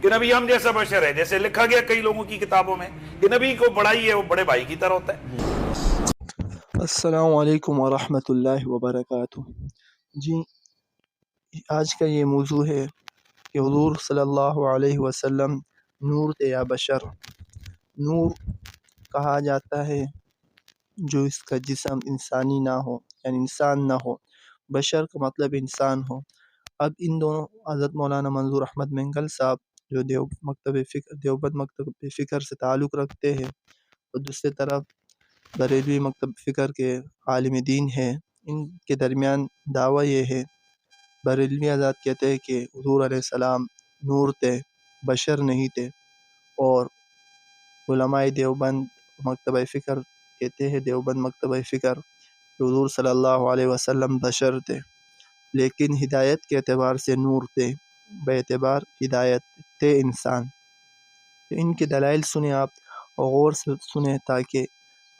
کہ نبی ہم جیسا بشر ہے، جیسے لکھا گیا کئی لوگوں کی کتابوں میں کہ نبی کو بڑائی ہے وہ بڑے بھائی کی طرح ہوتا ہے۔ السلام علیکم ورحمۃ اللہ وبرکاتہ۔ جی، آج کا یہ موضوع ہے کہ حضور صلی اللہ علیہ وسلم نور تھے یا بشر۔ نور کہا جاتا ہے جو اس کا جسم انسانی نہ ہو، یعنی انسان نہ ہو۔ بشر کا مطلب انسان ہو۔ اب ان دونوں حضرت مولانا منظور احمد مینگل صاحب جو دیوبند مکتب فکر سے تعلق رکھتے ہیں، اور دوسری طرف بریلوی مکتب فکر کے عالم دین ہیں، ان کے درمیان دعویٰ یہ ہے، بریلوی حضرات کہتے ہیں کہ حضور علیہ السلام نور تھے، بشر نہیں تھے، اور علماء دیوبند مکتبہ فکر کہتے ہیں، دیوبند مکتبہ فکر کہ حضور صلی اللہ علیہ وسلم بشر تھے لیکن ہدایت کے اعتبار سے نور تھے، بے اعتبار ہدایت تھے انسان۔ ان کے دلائل سنیں آپ، اور غور سے سنیں تاکہ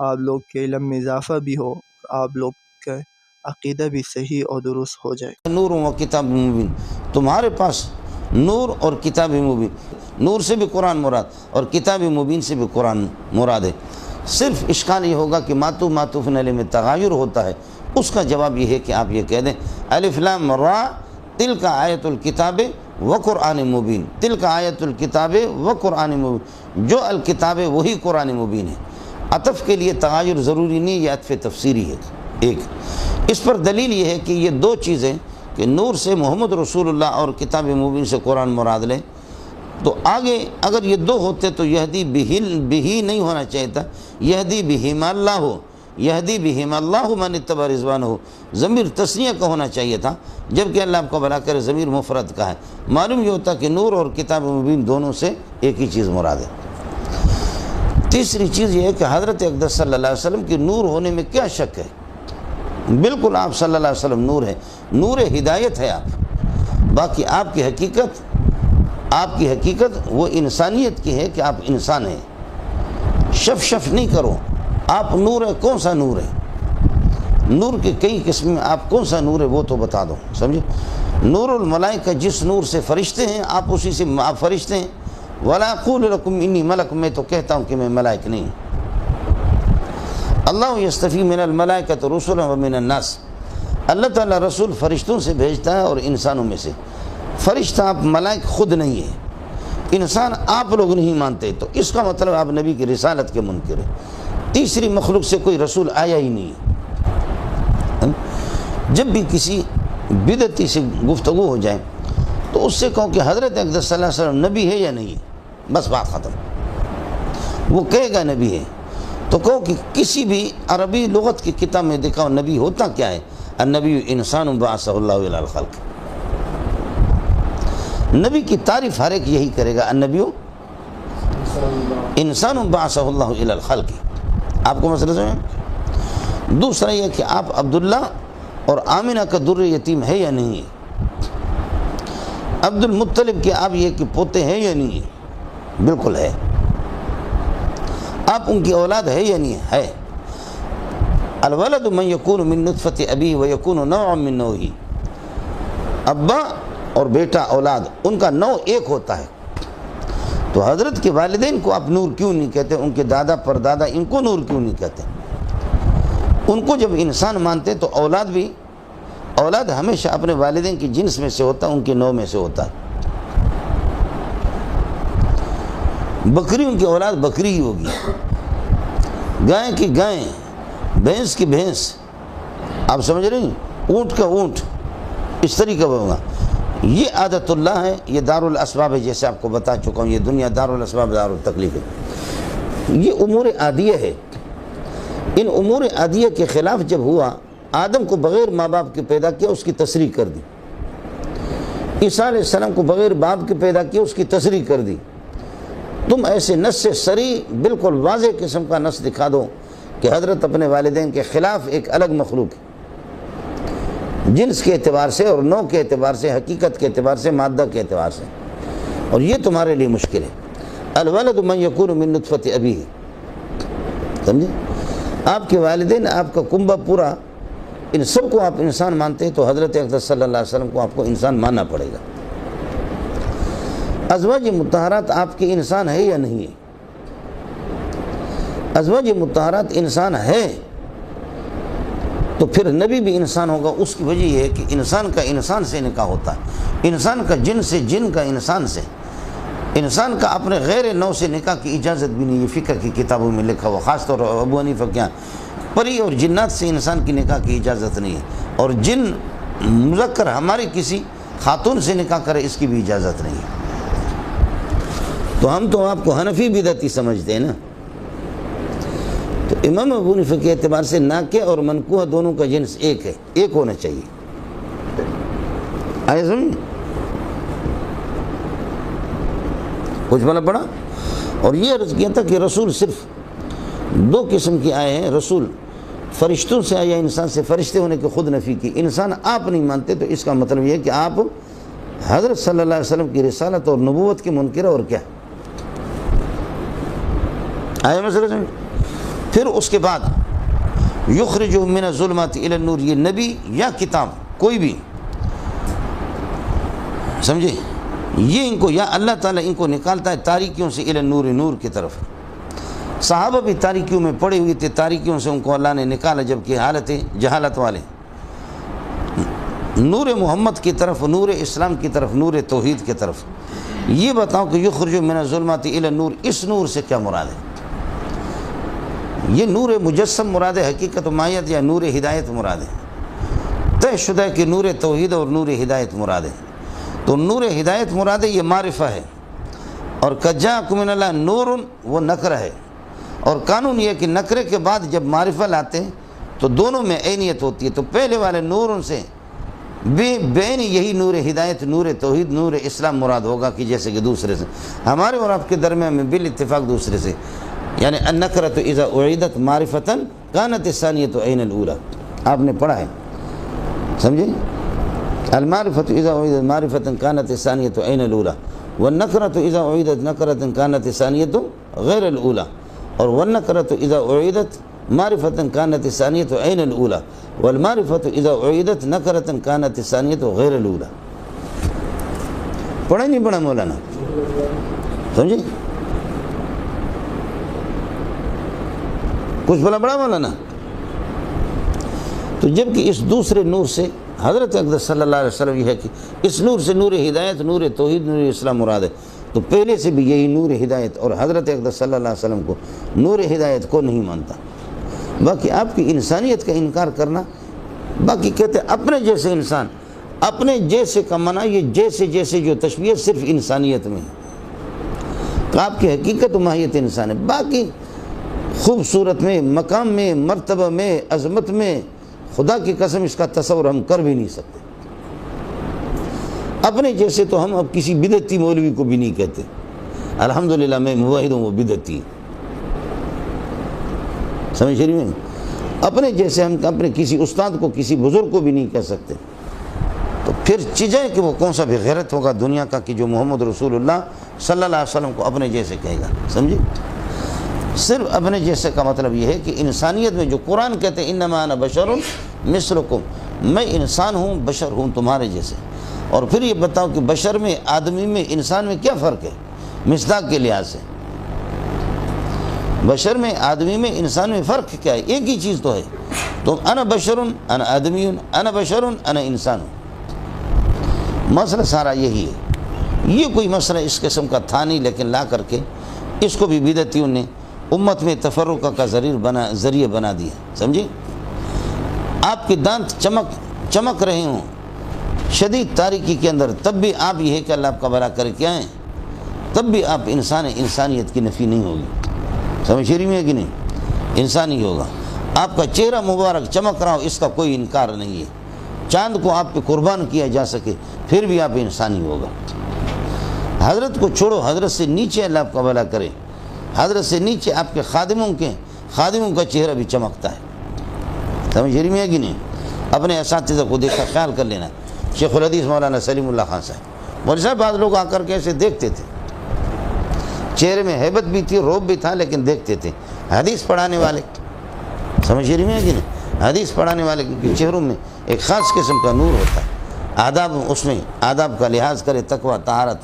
آپ لوگ کے علم میں اضافہ بھی ہو، آپ لوگ کا عقیدہ بھی صحیح اور درست ہو جائے۔ نور و کتاب مبین، تمہارے پاس نور اور کتاب مبین، نور سے بھی قرآن مراد اور کتاب مبین سے بھی قرآن مراد ہے۔ صرف اشکال یہ ہوگا کہ معطوف علیہ میں تغیر ہوتا ہے، اس کا جواب یہ ہے کہ آپ یہ کہہ دیں الف لام را تلک آیت الکتاب و قرآن مبین، تلک آیت الکتاب و قرآن مبین، جو الکتاب ہے وہی قرآن مبین ہے۔ عطف کے لیے تغیر ضروری نہیں، یہ عطف تفسیری ہے۔ ایک اس پر دلیل یہ ہے کہ یہ دو چیزیں کہ نور سے محمد رسول اللہ اور کتاب مبین سے قرآن مراد لیں، تو آگے اگر یہ دو ہوتے تو یہدی بہی نہیں ہونا چاہیے تھا، یہدی بہم اللہ ہو، یہدی بہم اللہ من اتبع رضوان ہو، ضمیر تثنیہ کا ہونا چاہیے تھا، جبکہ اللہ آپ کو بھلا کرے ضمیر مفرد کا ہے۔ معلوم یہ ہوتا کہ نور اور کتاب مبین دونوں سے ایک ہی چیز مراد ہے۔ تیسری چیز یہ ہے کہ حضرت اقدس صلی اللہ علیہ وسلم کی نور ہونے میں کیا شک ہے؟ بالکل آپ صلی اللہ علیہ وسلم نور ہے، نور ہدایت ہے آپ۔ باقی آپ کی حقیقت وہ انسانیت کی ہے کہ آپ انسان ہیں۔ شف نہیں کرو، آپ نور ہے، کون سا نور ہے؟ نور کے کئی قسم میں، آپ کون سا نور ہے وہ تو بتا دو، سمجھے؟ نور الملائکہ جس نور سے فرشتے ہیں، آپ اسی سے آپ فرشتے ہیں۔ وَلَا أَقُولُ لَكُمْ إِنِّي مَلَكٌ، میں تو کہتا ہوں کہ میں ملائک نہیں ہوں۔ اللہ یستفی من الملائکۃ رسلا ومن الناس، اللہ تعالیٰ رسول فرشتوں سے بھیجتا ہے اور انسانوں میں سے۔ فرشتہ آپ ملائک خود نہیں ہے، انسان آپ لوگ نہیں مانتے، تو اس کا مطلب آپ نبی کی رسالت کے منکر ہیں۔ تیسری مخلوق سے کوئی رسول آیا ہی نہیں ہے۔ جب بھی کسی بدعتی سے گفتگو ہو جائے تو اس سے کہو کہ حضرت اقدس صلی اللہ علیہ وسلم نبی ہے یا نہیں ہے، بس بات ختم۔ وہ کہے گا نبی ہے تو کہو کہ کسی بھی عربی لغت کی کتاب میں دکھاؤ نبی ہوتا کیا ہے؟ النبی انسان بعثہ اللہ الی الخلق۔ نبی کی تعریف ہر ایک یہی کرے گا، النبی انسان بعثہ اللہ الی الخلق۔ آپ کو مسئلہ سمجھیں؟ دوسرا یہ کہ آپ عبداللہ اور آمنہ کا در یتیم ہے یا نہیں ہے؟ عبد المطلب کے آپ یہ کہ پوتے ہیں یا نہیں ہے؟ بالکل ہے۔ آپ ان کی اولاد ہے یا نہیں ہے؟ الولد من یکون من نطفۃ ابیہ ویکون نوعا من نوعہ، ابا اور بیٹا اولاد ان کا نوع ایک ہوتا ہے۔ تو حضرت کے والدین کو آپ نور کیوں نہیں کہتے؟ ان کے دادا پردادا ان کو نور کیوں نہیں کہتے؟ ان کو جب انسان مانتے تو اولاد ہمیشہ اپنے والدین کی جنس میں سے ہوتا ہے، ان کے نوع میں سے ہوتا ہے۔ بکریوں کی اولاد بکری ہی ہوگی، گائے کی گائے، بھینس کی بھینس، آپ سمجھ رہے ہیں؟ اونٹ کا اونٹ، اس طریقے کا ہوگا۔ یہ عادت اللہ ہے، یہ دار الاسباب ہے، جیسے آپ کو بتا چکا ہوں، یہ دنیا دار الاسباب دار التکلیف ہے۔ یہ امور عادیہ ہے۔ ان امور عادیہ کے خلاف جب ہوا، آدم کو بغیر ماں باپ کے پیدا کیا، اس کی تصریح کر دی۔ عیسیٰ علیہ السلام کو بغیر باپ کے پیدا کیا، اس کی تصریح کر دی۔ تم ایسے نص سے صریح بالکل واضح قسم کا نص دکھا دو کہ حضرت اپنے والدین کے خلاف ایک الگ مخلوق ہے، جنس کے اعتبار سے اور نوع کے اعتبار سے، حقیقت کے اعتبار سے، مادہ کے اعتبار سے، اور یہ تمہارے لیے مشکل ہے۔ الولد من یکون من نطفۃ ابیہ، سمجھے؟ آپ کے والدین، آپ کا کنبہ پورا، ان سب کو آپ انسان مانتے ہیں تو حضرت اقدس صلی اللہ علیہ وسلم کو آپ کو انسان ماننا پڑے گا۔ ازواج مطہرات آپ کے انسان ہے یا نہیں ہے؟ ازواج مطہرات انسان ہے تو پھر نبی بھی انسان ہوگا. اس کی وجہ یہ ہے کہ انسان کا انسان سے نکاح ہوتا ہے، انسان کا جن سے، جن کا انسان سے. انسان کا اپنے غیر نو سے نکاح کی اجازت بھی نہیں ہے، فقہ کی کتابوں میں لکھا ہوا. خاص طور پر ابو حنیفہ کے یہاں پری اور جنات سے انسان کی نکاح کی اجازت نہیں ہے، اور جن مذکر ہماری کسی خاتون سے نکاح کرے اس کی بھی اجازت نہیں ہے. تو ہم تو آپ کو حنفی بدعتی سمجھتے ہیں نا. تو امام ابو حنیفہ کے اعتبار سے ناکح اور منکوح دونوں کا جنس ایک ہے، ایک ہونا چاہیے. آئے سمجھ کچھ بلا پڑا. اور یہ عرض کیا تھا کہ رسول صرف دو قسم کے آئے ہیں. رسول فرشتوں سے آیا انسان سے، فرشتے ہونے کے خود نفی کی. انسان آپ نہیں مانتے تو اس کا مطلب یہ ہے کہ آپ حضرت صلی اللہ علیہ وسلم کی رسالت اور نبوت کے منکر اور کیا. آئے مسئلہ سمجھ. پھر اس کے بعد یخرجہم من الظلمات الی النور، یہ نبی یا کتاب کوئی بھی سمجھے، یہ ان کو یا اللہ تعالیٰ ان کو نکالتا ہے تاریکیوں سے الی النور، نور کی طرف. صحابہ بھی تاریکیوں میں پڑے ہوئے تھے، تاریکیوں سے ان کو اللہ نے نکالا جبکہ حالت جہالت والے. نور محمد کی طرف، نور اسلام کی طرف، نور توحید کی طرف. یہ بتاؤ کہ یخرج من الظلمات الی النور، اس نور سے کیا مراد ہے؟ یہ نور مجسم مراد ہے، حقیقت و ماہیت، یا نور ہدایت مراد ہے؟ طے شدہ ہے کہ نور توحید اور نور ہدایت مراد ہے. تو نور ہدایت مراد ہے، یہ معرفہ ہے. اور کجاکم من اللہ نور، وہ نکرہ ہے. اور قانون یہ کہ نکرے کے بعد جب معرفہ لاتے ہیں تو دونوں میں عینیت ہوتی ہے. تو پہلے والے نور سے بین یہی نور ہدایت، نور توحید، نور اسلام مراد ہوگا کہ جیسے کہ دوسرے سے. ہمارے اور آپ کے درمیان میں بالاتفاق دوسرے سے، یعنی النکرۃ اذا اعیدت معرفۃ کانت الثانیۃ عین الاولی. آپ نے پڑھا ہے، سمجھے؟ المعرفۃ اذا اعیدت معرفۃ کانت الثانیۃ عین الاولی، والنکرۃ اذا اعیدت نکرۃ کانت الثانیۃ غیر الاولی، اور والنکرۃ اذا اعیدت معرفۃ کانت الثانیۃ عین الاولی، والمعرفۃ اذا اعیدت نکرۃ کانت الثانیۃ غیر الاولی. پڑھا نہیں پڑھا مولانا؟ سمجھے؟ کچھ بلا بڑا مولانا. تو جبکہ اس دوسرے نور سے حضرت اقدس صلی اللہ علیہ وسلم یہ ہے کہ اس نور سے نور ہدایت، نور توحید، نور اسلام مراد ہے. تو پہلے سے بھی یہی نور ہدایت، اور حضرت اقدس صلی اللہ علیہ وسلم کو نور ہدایت کو نہیں مانتا. باقی آپ کی انسانیت کا انکار کرنا، باقی کہتے ہیں اپنے جیسے انسان، اپنے جیسے کا معنی یہ جیسے جیسے جو تشبیہ صرف انسانیت میں ہے کہ آپ کی حقیقت و ماہیت انسان ہے. باقی خوبصورت میں، مقام میں، مرتبہ میں، عظمت میں، خدا کی قسم اس کا تصور ہم کر بھی نہیں سکتے. اپنے جیسے تو ہم اب کسی بدعتی مولوی کو بھی نہیں کہتے. الحمدللہ میں موحد ہوں، وہ بدعتی. سمجھ رہی ہیں؟ اپنے جیسے ہم اپنے کسی استاد کو، کسی بزرگ کو بھی نہیں کہہ سکتے. تو پھر چیزیں کہ وہ کون سا بھی غیرت ہوگا دنیا کا کہ جو محمد رسول اللہ صلی اللہ علیہ وسلم کو اپنے جیسے کہے گا. سمجھے؟ صرف اپنے جیسے کا مطلب یہ ہے کہ انسانیت میں جو قرآن کہتے ہیں انما انا بشر مثلکم، میں انسان ہوں، بشر ہوں تمہارے جیسے. اور پھر یہ بتاؤ کہ بشر میں، آدمی میں، انسان میں کیا فرق ہے مصداق کے لحاظ سے؟ بشر میں، آدمی میں، انسان میں فرق کیا ہے؟ ایک ہی چیز تو ہے. تو انا بشر، انا آدمی، انا بشر، انا انسان. مسئلہ سارا یہی ہے. یہ کوئی مسئلہ اس قسم کا تھا نہیں، لیکن لا کر کے اس کو بھی بدعتیوں نے امت میں تفرقہ کا ذریعہ بنا دیا. سمجھے؟ آپ کے دانت چمک رہے ہوں شدید تاریکی کے اندر، تب بھی آپ یہ ہے کہ اللہ آپ کا بھلا کر کے آئیں، تب بھی آپ انسانیت کی نفی نہیں ہوگی. سمجھ رہی میں کہ نہیں؟ انسان ہی ہوگا. آپ کا چہرہ مبارک چمک رہا ہو، اس کا کوئی انکار نہیں ہے. چاند کو آپ پہ قربان کیا جا سکے، پھر بھی آپ انسان ہی ہوگا. حضرت کو چھوڑو، حضرت سے نیچے اللہ آپ کا بھلا کرے، حضرت سے نیچے آپ کے خادموں کا چہرہ بھی چمکتا ہے. سمجھ رہی میں کہ نہیں؟ اپنے اساتذہ کو دیکھا، خیال کر لینا. شیخ الحدیث مولانا سلیم اللہ خان صاحب، مولوی صاحب بعض لوگ آ کر کے ایسے دیکھتے تھے، چہرے میں ہیبت بھی تھی، روب بھی تھا، لیکن دیکھتے تھے. حدیث پڑھانے والے، سمجھ رہی میں کہ نہیں؟ حدیث پڑھانے والے کے چہروں میں ایک خاص قسم کا نور ہوتا ہے. آداب، اس میں آداب کا لحاظ کرے، تقوی، طہارت،